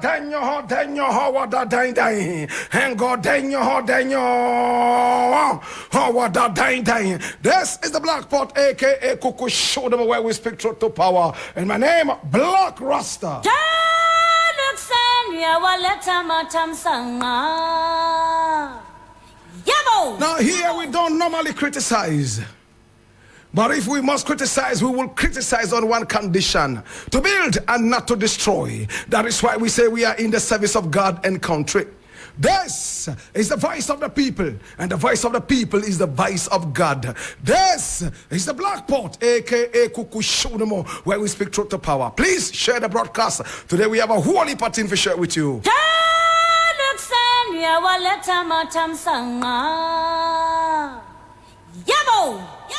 da danyo ho wada dain dain. Hengo danyo ho wada dain dain. This is the Black Pot, aka Kuku Show them where we speak truth to power. And my name, Black Rasta. Now here we don't normally criticize. But if we must criticize, we will criticize on one condition: to build and not to destroy. That is why we say we are in the service of God and country. This is the voice of the people, and the voice of the people is the voice of God. This is the Black Pot, aka Kuku Shodomo, where we speak truth to power. Please share the broadcast. Today we have a holy pattern to share with you.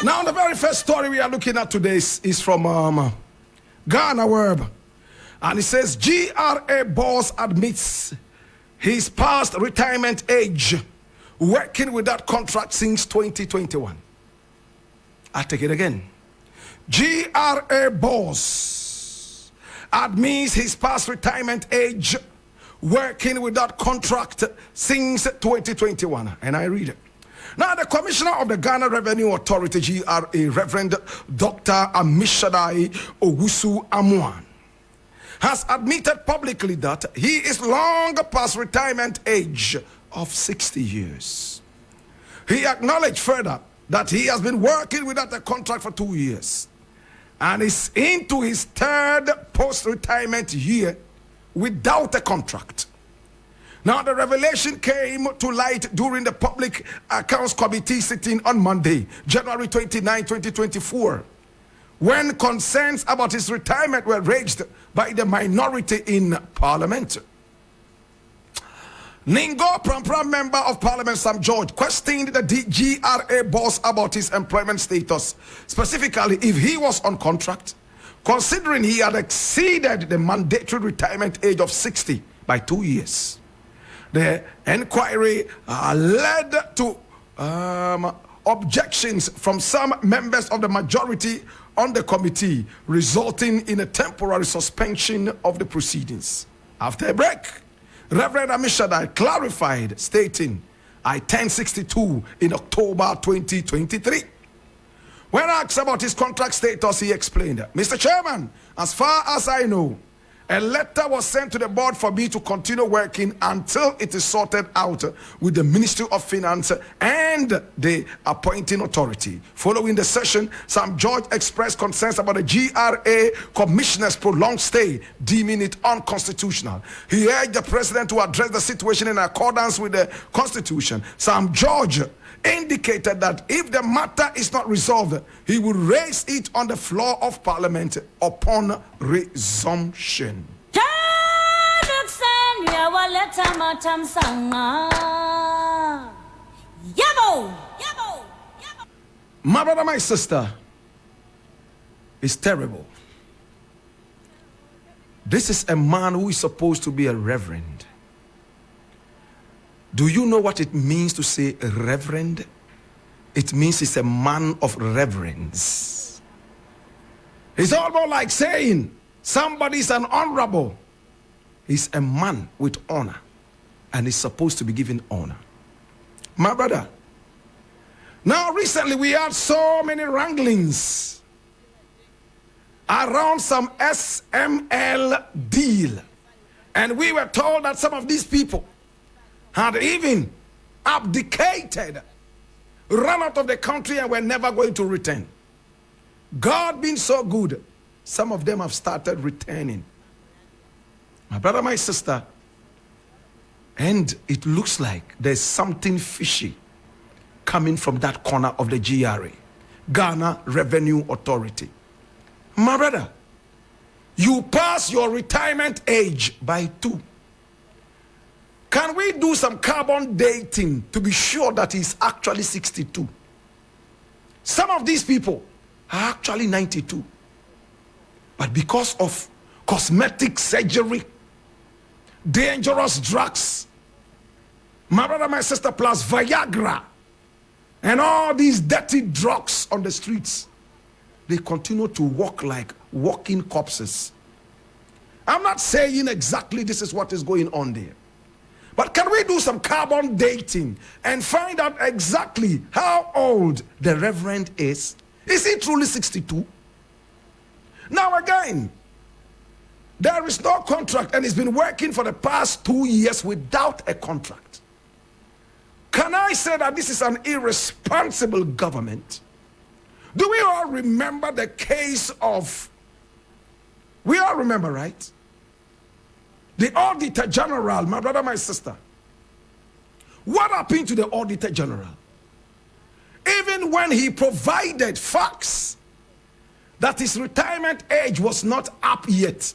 Now the very first story we are looking at today is from Ghana Web, and it says GRA boss admits he's past retirement age, working without contract since 2021. I take it again. GRA boss admits he's past retirement age, working without contract since 2021. And I read it. Now, the Commissioner of the Ghana Revenue Authority, GRA, Reverend Dr. Ammishaddai Owusu Amwan, has admitted publicly that he is long past retirement age of 60 years. He acknowledged further that he has been working without a contract for 2 years and is into his third post-retirement year without a contract. Now, the revelation came to light during the Public Accounts Committee sitting on Monday, January 29, 2024, when concerns about his retirement were raised by the minority in Parliament. Ningo Prampram Member of Parliament Sam George questioned the GRA boss about his employment status, specifically if he was on contract, considering he had exceeded the mandatory retirement age of 60 by 2 years. The inquiry led to objections from some members of the majority on the committee, resulting in a temporary suspension of the proceedings. After a break, Reverend Ammishaddai clarified, stating, "I turned 62 in October 2023. When asked about his contract status, he explained, "Mr. Chairman, as far as I know, a letter was sent to the board for me to continue working until it is sorted out with the Ministry of Finance and the appointing authority." Following the session, Sam George expressed concerns about the GRA commissioner's prolonged stay, deeming it unconstitutional. He urged the president to address the situation in accordance with the Constitution. Sam George indicated that if the matter is not resolved, he will raise it on the floor of Parliament upon resumption. My brother, my sister, it's terrible. This is a man who is supposed to be a reverend. Do you know what it means to say reverend? It means he's a man of reverence. It's almost like saying somebody's an honorable. He's a man with honor, and he's supposed to be given honor. My brother, now recently we had so many wranglings around some SML deal, and we were told that some of these people had even abdicated, run out of the country, and were never going to return. God being so good, some of them have started returning. My brother, my sister, and it looks like there's something fishy coming from that corner of the GRA, Ghana Revenue Authority. My brother, you pass your retirement age by 2. Can we do some carbon dating to be sure that he's actually 62? Some of these people are actually 92. But because of cosmetic surgery, dangerous drugs, my brother, my sister, plus Viagra, and all these dirty drugs on the streets, they continue to walk like walking corpses. I'm not saying exactly this is what is going on there. But can we do some carbon dating and find out exactly how old the Reverend is? Is he truly 62? Now again, there is no contract and he's been working for the past 2 years without a contract. Can I say that this is an irresponsible government? Do we all remember the case of, we all remember, right? The Auditor General, my brother, my sister. What happened to the Auditor General? Even when he provided facts that his retirement age was not up yet,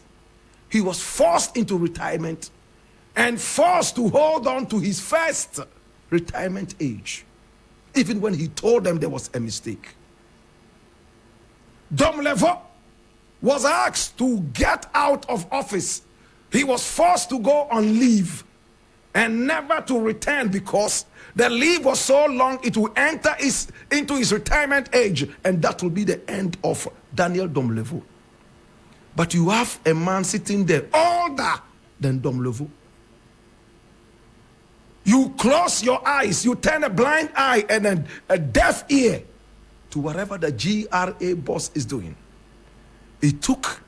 he was forced into retirement and forced to hold on to his first retirement age, even when he told them there was a mistake. Domlevo was asked to get out of office. He was forced to go on leave and never to return because the leave was so long it will enter into his retirement age, and that will be the end of Daniel Domlevo. But you have a man sitting there older than Domlevo. You close your eyes, you turn a blind eye and then a deaf ear to whatever the GRA boss is doing. It took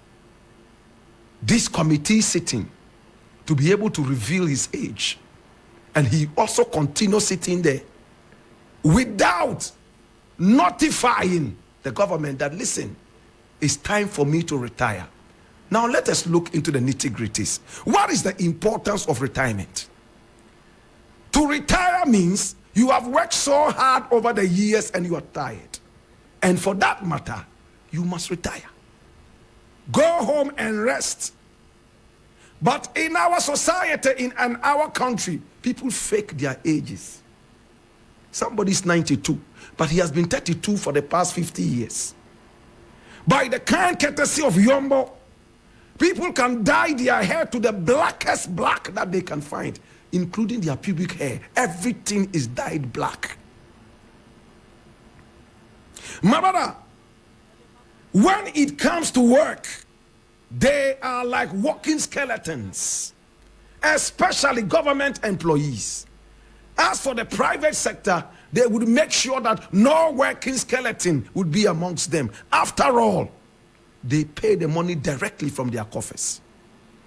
this committee sitting to be able to reveal his age, and he also continues sitting there without notifying the government that, listen, it's time for me to retire. Now let us look into the nitty-gritties. What is the importance of retirement? To retire means you have worked so hard over the years and you are tired, and for that matter you must retire. Go home and rest. But in our society, in our country, people fake their ages. Somebody's 92, but he has been 32 for the past 50 years. By the kind courtesy of Yombo, people can dye their hair to the blackest black that they can find, including their pubic hair. Everything is dyed black. My brother, when it comes to work, they are like walking skeletons, especially government employees. As for the private sector, they would make sure that no working skeleton would be amongst them. After all, they pay the money directly from their coffers.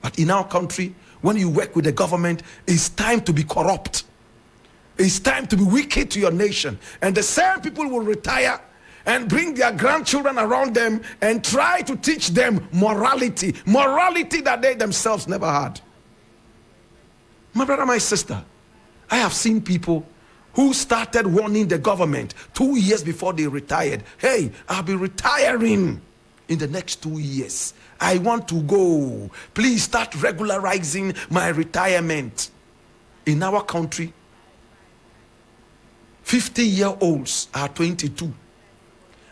But in our country, when you work with the government, it's time to be corrupt. It's time to be wicked to your nation. And the same people will retire and bring their grandchildren around them and try to teach them morality that they themselves never had. My brother, my sister, I have seen people who started warning the government 2 years before they retired. Hey, I'll be retiring in the next 2 years. I want to go. Please start regularizing my retirement. In our country, 50-year-olds are 22.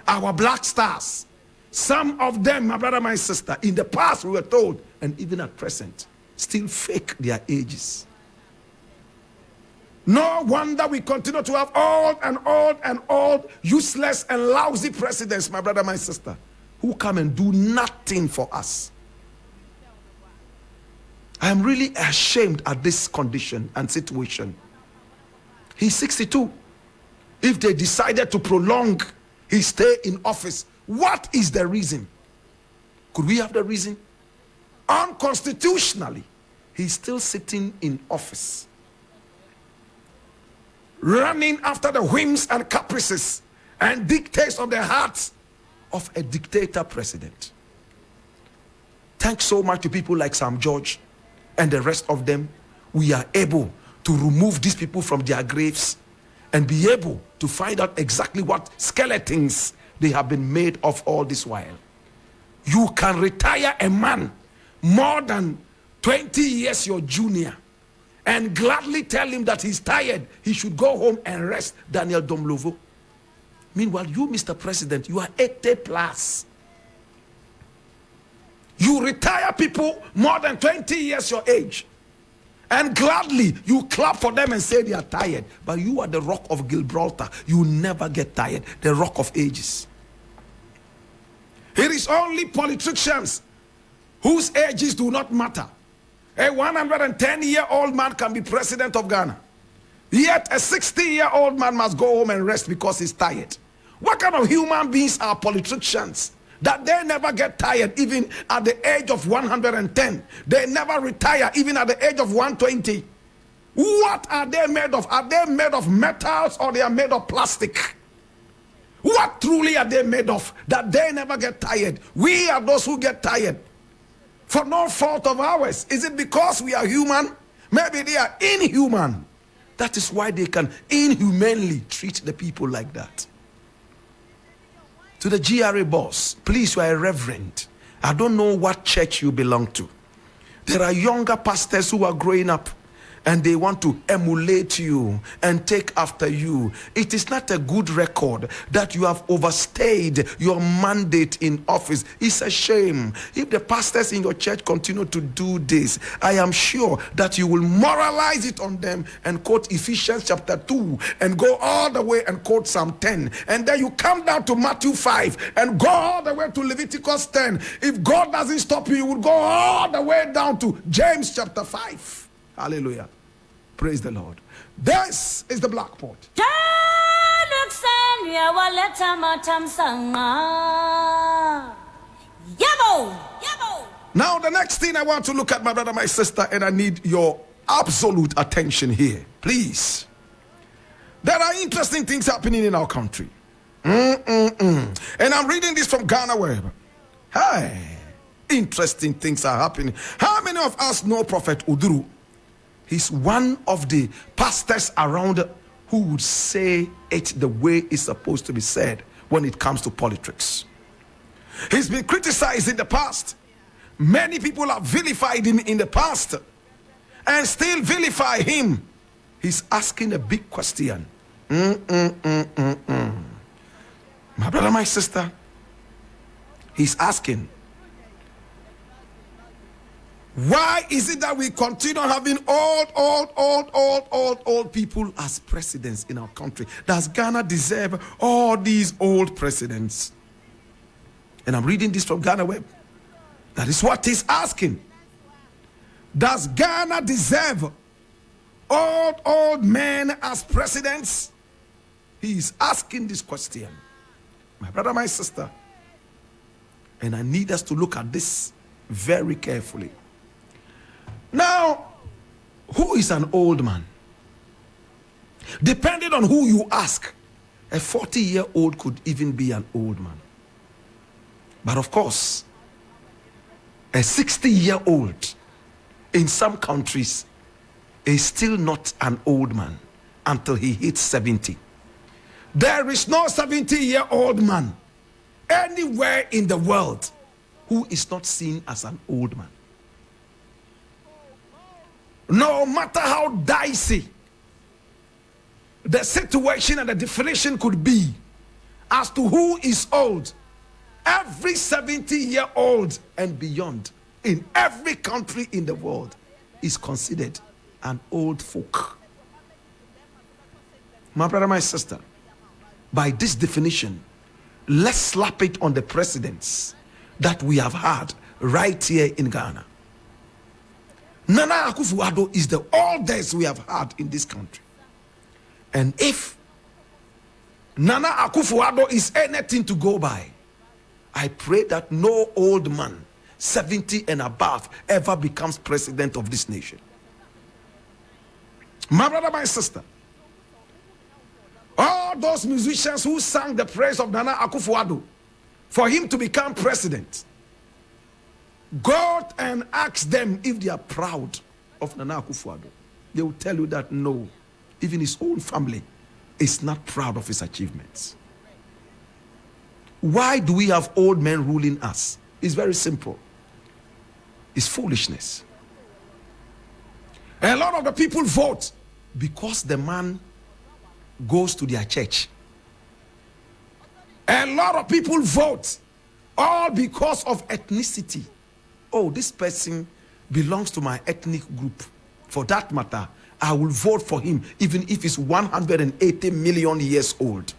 Our black stars, some of them, my brother, my sister, in the past we were told, and even at present, still fake their ages. No wonder we continue to have old, useless and lousy presidents, my brother, my sister, who come and do nothing for us. I am really ashamed at this condition and situation. He's 62. If they decided to prolong his stay in office, what is the reason? Could we have the reason? Unconstitutionally, he's still sitting in office, running after the whims and caprices and dictates of the hearts of a dictator president. Thanks so much to people like Sam George and the rest of them. We are able to remove these people from their graves and be able to find out exactly what skeletons they have been made of all this while. You can retire a man more than 20 years your junior and gladly tell him that he's tired, he should go home and rest, Daniel Domlevo. Meanwhile, you, Mr. President, you are 80 plus. You retire people more than 20 years your age, and gladly you clap for them and say they are tired. But you are the Rock of Gibraltar. You never get tired. The Rock of Ages. It is only politicians whose ages do not matter. A 110-year-old man can be president of Ghana. Yet a 60-year-old man must go home and rest because he's tired. What kind of human beings are politicians that they never get tired even at the age of 110? They never retire even at the age of 120. What are they made of? Are they made of metals or they are made of plastic? What truly are they made of that they never get tired? We are those who get tired for no fault of ours. Is it because we are human? Maybe they are inhuman. That is why they can inhumanly treat the people like that. To the GRA boss, please, you are a reverend. I don't know what church you belong to. There are younger pastors who are growing up and they want to emulate you and take after you. It is not a good record that you have overstayed your mandate in office. It's a shame. If the pastors in your church continue to do this, I am sure that you will moralize it on them and quote Ephesians chapter 2 and go all the way and quote Psalm 10. And then you come down to Matthew 5 and go all the way to Leviticus 10. If God doesn't stop you, you will go all the way down to James chapter 5. Hallelujah. Praise the Lord. This is the black pot. Now the next thing I want to look at, my brother, my sister, and I need your absolute attention here. Please. There are interesting things happening in our country. And I'm reading this from Ghana Web. Hey, interesting things are happening. How many of us know Prophet Oduru? He's one of the pastors around who would say it the way it's supposed to be said when it comes to politics. He's been criticized in the past. Many people have vilified him in the past and still vilify him. He's asking a big question. My brother, my sister, he's asking, why is it that we continue having old people as presidents in our country? Does Ghana deserve all these old presidents? And I'm reading this from Ghana Web. That is what he's asking. Does Ghana deserve old men as presidents? He is asking this question. My brother, my sister. And I need us to look at this very carefully. Now, who is an old man? Depending on who you ask, a 40-year-old could even be an old man. But of course, a 60-year-old in some countries is still not an old man until he hits 70. There is no 70-year-old man anywhere in the world who is not seen as an old man. No matter how dicey the situation and the definition could be as to who is old, every 70-year-old and beyond in every country in the world is considered an old folk. My brother, my sister, by this definition, let's slap it on the presidents that we have had right here in Ghana. Nana Akufo-Addo is the oldest we have had in this country. And if Nana Akufo-Addo is anything to go by, I pray that no old man, 70 and above, ever becomes president of this nation. My brother, my sister, all those musicians who sang the praise of Nana Akufo-Addo for him to become president, go and ask them if they are proud of Nana Akufo-Addo. They will tell you that no, even his own family is not proud of his achievements. Why do we have old men ruling us? It's very simple. It's foolishness. A lot of the people vote because the man goes to their church. A lot of people vote all because of ethnicity. Oh, this person belongs to my ethnic group. For that matter, I will vote for him even if he's 180 million years old.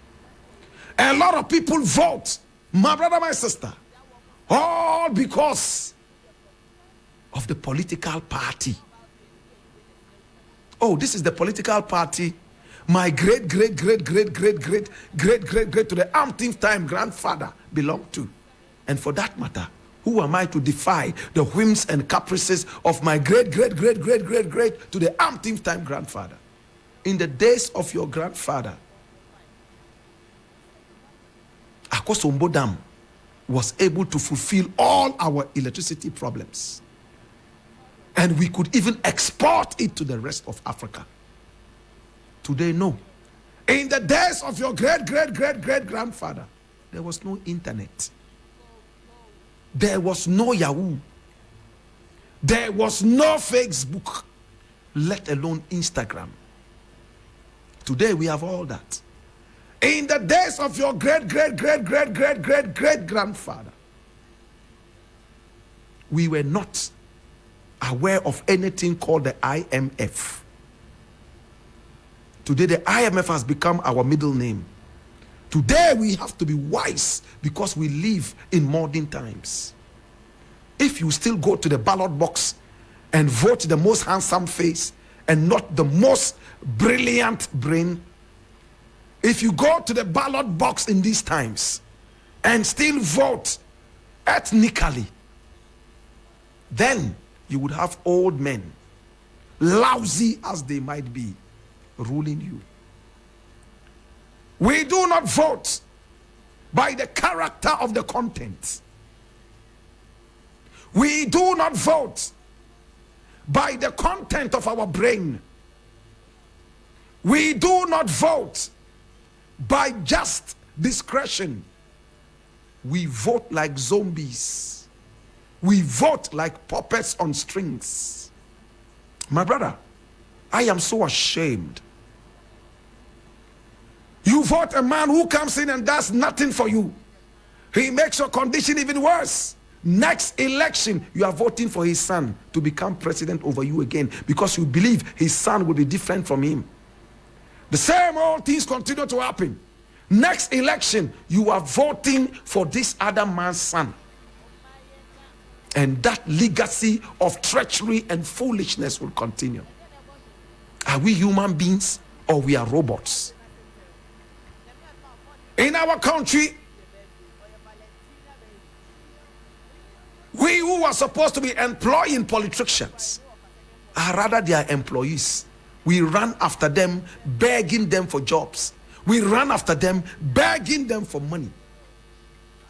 A lot of people vote, my brother, my sister, all because of the political party. Oh, this is the political party my great to the umpteenth time grandfather belonged to. And for that matter, who am I to defy the whims and caprices of my great to the umpteenth time grandfather? In the days of your grandfather, Akosombo Dam was able to fulfill all our electricity problems. And we could even export it to the rest of Africa. Today, no. In the days of your great grandfather, there was no internet. There was no Yahoo. There was no Facebook, let alone Instagram. Today we have all that. In the days of your great grandfather, we were not aware of anything called the IMF. Today the IMF has become our middle name. Today we have to be wise because we live in modern times. If you still go to the ballot box and vote the most handsome face and not the most brilliant brain, if you go to the ballot box in these times and still vote ethnically, then you would have old men, lousy as they might be, ruling you. We do not vote by the character of the content. We do not vote by the content of our brain. We do not vote by just discretion. We vote like zombies. We vote like puppets on strings. My brother, I am so ashamed. You vote a man who comes in and does nothing for you. He makes your condition even worse. Next election, you are voting for his son to become president over you again because you believe his son will be different from him. The same old things continue to happen. Next election, you are voting for this other man's son. And that legacy of treachery and foolishness will continue. Are we human beings or we are robots? In our country, we who are supposed to be employing politicians are rather their employees. We run after them, begging them for jobs. We run after them, begging them for money.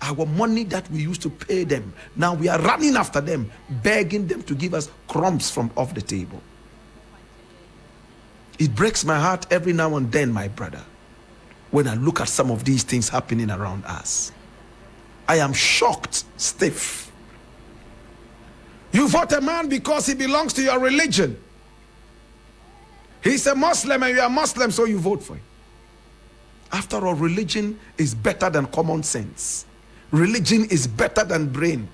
Our money that we used to pay them, now we are running after them, begging them to give us crumbs from off the table. It breaks my heart every now and then, my brother, when I look at some of these things happening around us. I am shocked, stiff. You vote a man because he belongs to your religion. He's a Muslim and you are Muslim, so you vote for him. After all, religion is better than common sense. Religion is better than brain.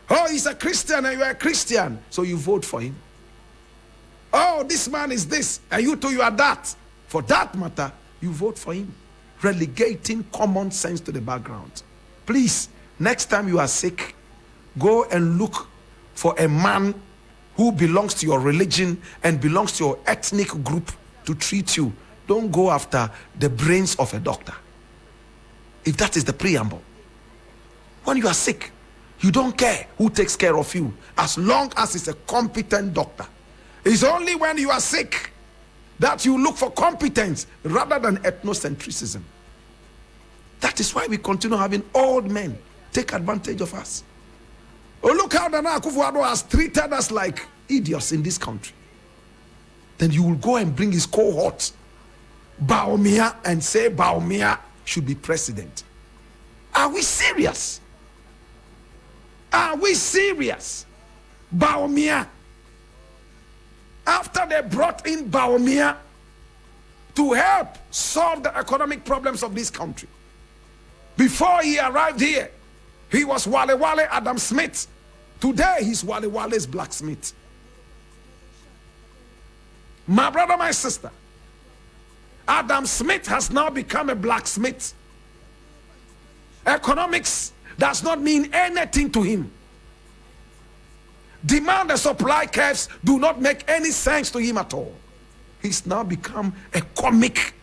Oh, he's a Christian and you are a Christian, so you vote for him. Oh, this man is this and you too, you are that. For that matter, you vote for him. Relegating common sense to the background. Please, next time you are sick, go and look for a man who belongs to your religion and belongs to your ethnic group to treat you. Don't go after the brains of a doctor. If that is the preamble. When you are sick, you don't care who takes care of you as long as it's a competent doctor. It's only when you are sick that you look for competence rather than ethnocentrism. That is why we continue having old men take advantage of us. Oh, look how Nana Akufo-Addo has treated us like idiots in this country. Then you will go and bring his cohort, Bawumia, and say Bawumia should be president. Are we serious? Are we serious? Bawumia. After they brought in Bawumia to help solve the economic problems of this country. Before he arrived here, he was Wale Wale Adam Smith. Today, he's Wale Wale's blacksmith. My brother, my sister, Adam Smith has now become a blacksmith. Economics does not mean anything to him. Demand and supply curves do not make any sense to him at all. He's now become a comic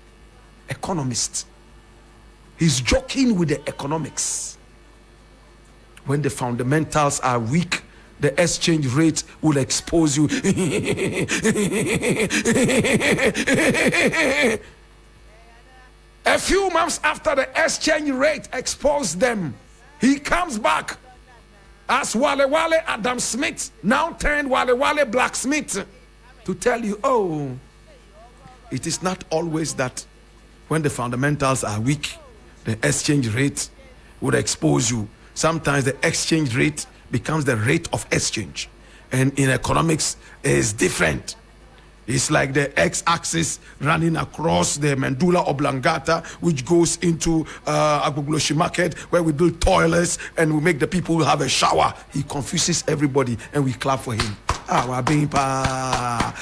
economist. He's joking with the economics. When the fundamentals are weak, the exchange rate will expose you. A few months after the exchange rate exposed them, he comes back as Wale Wale Adam Smith, now turned Wale Wale Blacksmith, to tell you, oh, it is not always that when the fundamentals are weak, the exchange rate would expose you. Sometimes the exchange rate becomes the rate of exchange. And in economics, it's different. It's like the x-axis running across the medulla oblongata, which goes into Agbogloshi market, where we build toilets and we make the people have a shower. He confuses everybody and we clap for him. Wabing pa.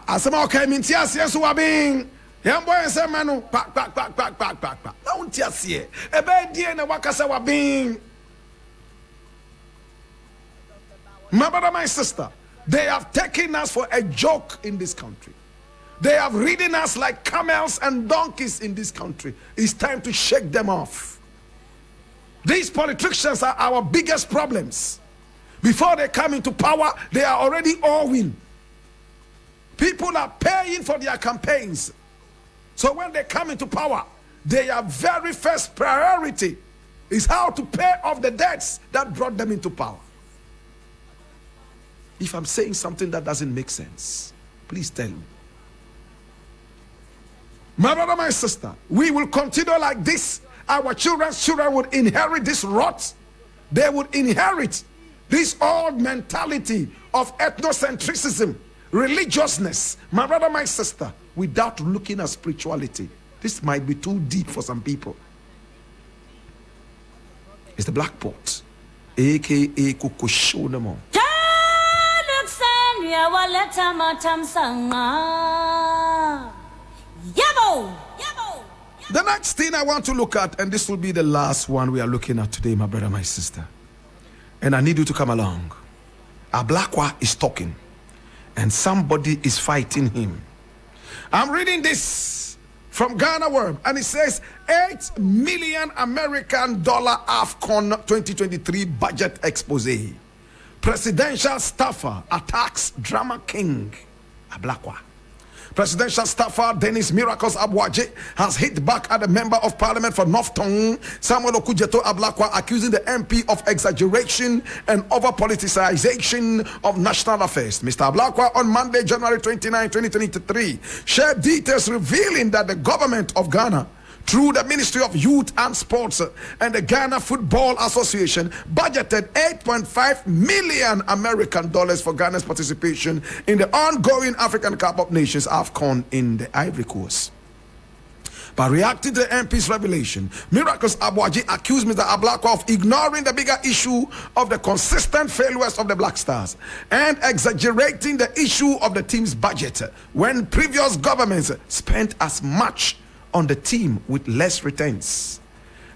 Asema okay, mintias yes wabing. Yambo ense manu pak. Na untias ye. Ebe die na wakasa wabing. My brother, my sister, they have taken us for a joke in this country. They have ridden us like camels and donkeys in this country. It's time to shake them off. These politicians are our biggest problems. Before they come into power, they are already owing. People are paying for their campaigns. So when they come into power, their very first priority is how to pay off the debts that brought them into power. If I'm saying something that doesn't make sense, please tell me. My brother, my sister, we will continue like this. Our children's children would inherit this rot. They would inherit this old mentality of ethnocentrism, religiousness. My brother, my sister, without looking at spirituality. This might be too deep for some people. It's the black pot, aka Kukushonamo. The next thing I want to look at, and this will be the last one we are looking at today, my brother, my sister, and I need you to come along. Ablakwa is talking, and somebody is fighting him. I'm reading this from Ghana World, and it says $8 million American AFCON 2023 budget expose. Presidential staffer attacks drama king Ablakwa. Presidential staffer Dennis Miracles Abwaje has hit back at the member of parliament for North Tongue, Samuel Okudzeto Ablakwa, accusing the MP of exaggeration and over politicization of national affairs. Mr. Ablakwa on Monday, January 29, 2023, shared details revealing that the government of Ghana, through the Ministry of Youth and Sports and the Ghana Football Association, budgeted $8.5 million American for Ghana's participation in the ongoing African Cup of Nations AFCON in the Ivory Coast. By reacting to the MP's revelation, Miracles Abwaji accused Mr. Ablakwa of ignoring the bigger issue of the consistent failures of the Black Stars and exaggerating the issue of the team's budget when previous governments spent as much on the team with less returns.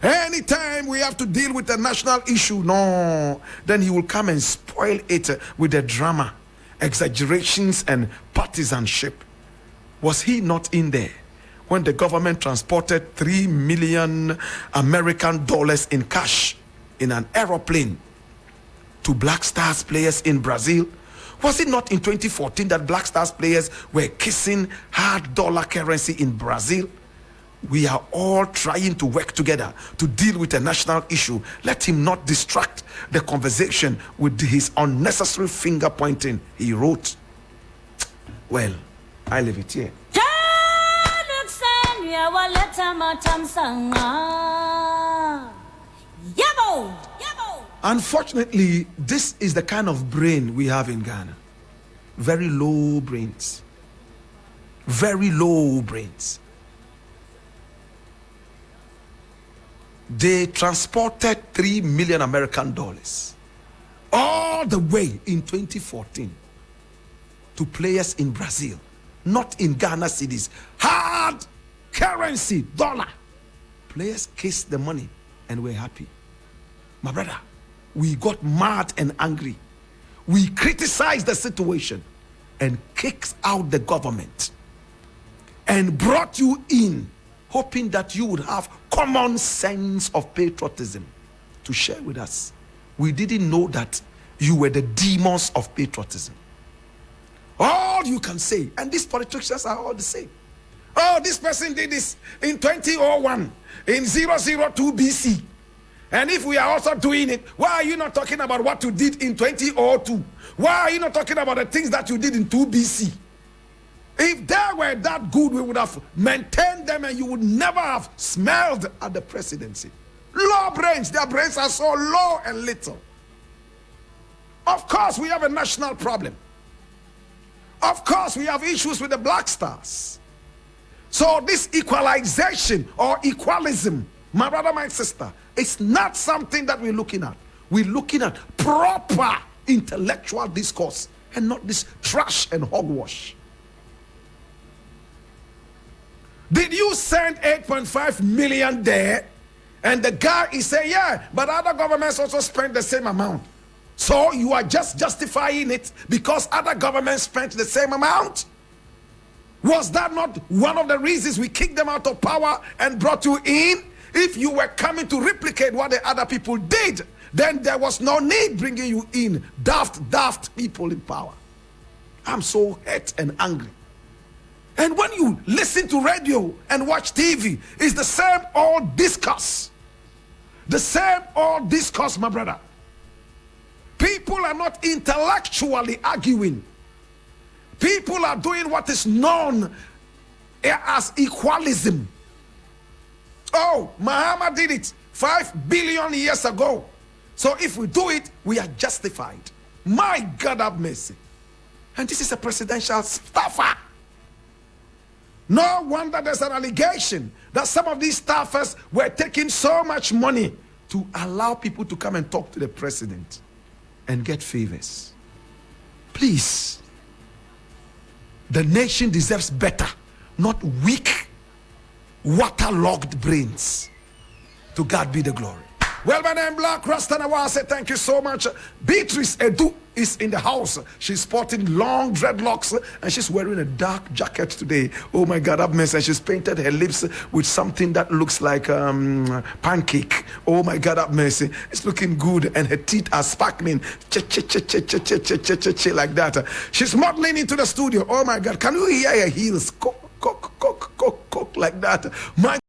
Anytime we have to deal with a national issue, no, then he will come and spoil it with the drama, exaggerations, and partisanship. Was he not in there when the government transported $3 million American in cash in an aeroplane to Black Stars players in Brazil? Was it not in 2014 that Black Stars players were kissing hard dollar currency in Brazil? We are all trying to work together to deal with a national issue. Let him not distract the conversation with his unnecessary finger pointing. He wrote. Well, I leave it here. Unfortunately, this is the kind of brain we have in Ghana. Very low brains. Very low brains. They transported $3 million American all the way in 2014 to players in Brazil, not in Ghana cedis. Hard currency, dollar. Players kissed the money and were happy. My brother, we got mad and angry. we criticize the situation and kicks out the government and brought you in, hoping that you would have common sense of patriotism to share with us. We didn't know that you were the demons of patriotism. All you can say, and these politicians are all the same. Oh, this person did this in 2001, in 002 BC. And if we are also doing it, why are you not talking about what you did in 2002? Why are you not talking about the things that you did in 2 BC? If they were that good, we would have maintained them and you would never have smelled at the presidency. Low brains, their brains are so low and little. Of course, we have a national problem. Of course, we have issues with the Black Stars. So this equalization or equalism, my brother, my sister, it's not something that we're looking at. We're looking at proper intellectual discourse and not this trash and hogwash. Did you send 8.5 million there? And the guy is saying, yeah, but other governments also spent the same amount. So you are just justifying it because other governments spent the same amount? Was that not one of the reasons we kicked them out of power and brought you in? If you were coming to replicate what the other people did, then there was no need bringing you in. Daft people in power. I'm so hurt and angry. And when you listen to radio and watch TV, it's the same old discourse. The same old discourse, my brother. People are not intellectually arguing. People are doing what is known as equalism. Oh, Muhammad did it 5 billion years ago. So if we do it, we are justified. My God have mercy. And this is a presidential staffer. No wonder there's an allegation that some of these staffers were taking so much money to allow people to come and talk to the president and get favors. Please, the nation deserves better, not weak, waterlogged brains. To God be the glory. Well, my name is Black Rastanawa. I say thank you so much. Beatrice Edu is in the house. She's sporting long dreadlocks and she's wearing a dark jacket today. Oh my God, I've missed. And she's painted her lips with something that looks like pancake. Oh my God, I've missed. It's looking good and her teeth are sparkling. Like that. She's modeling into the studio. Oh my God, can you hear her heels? Cook, like that. My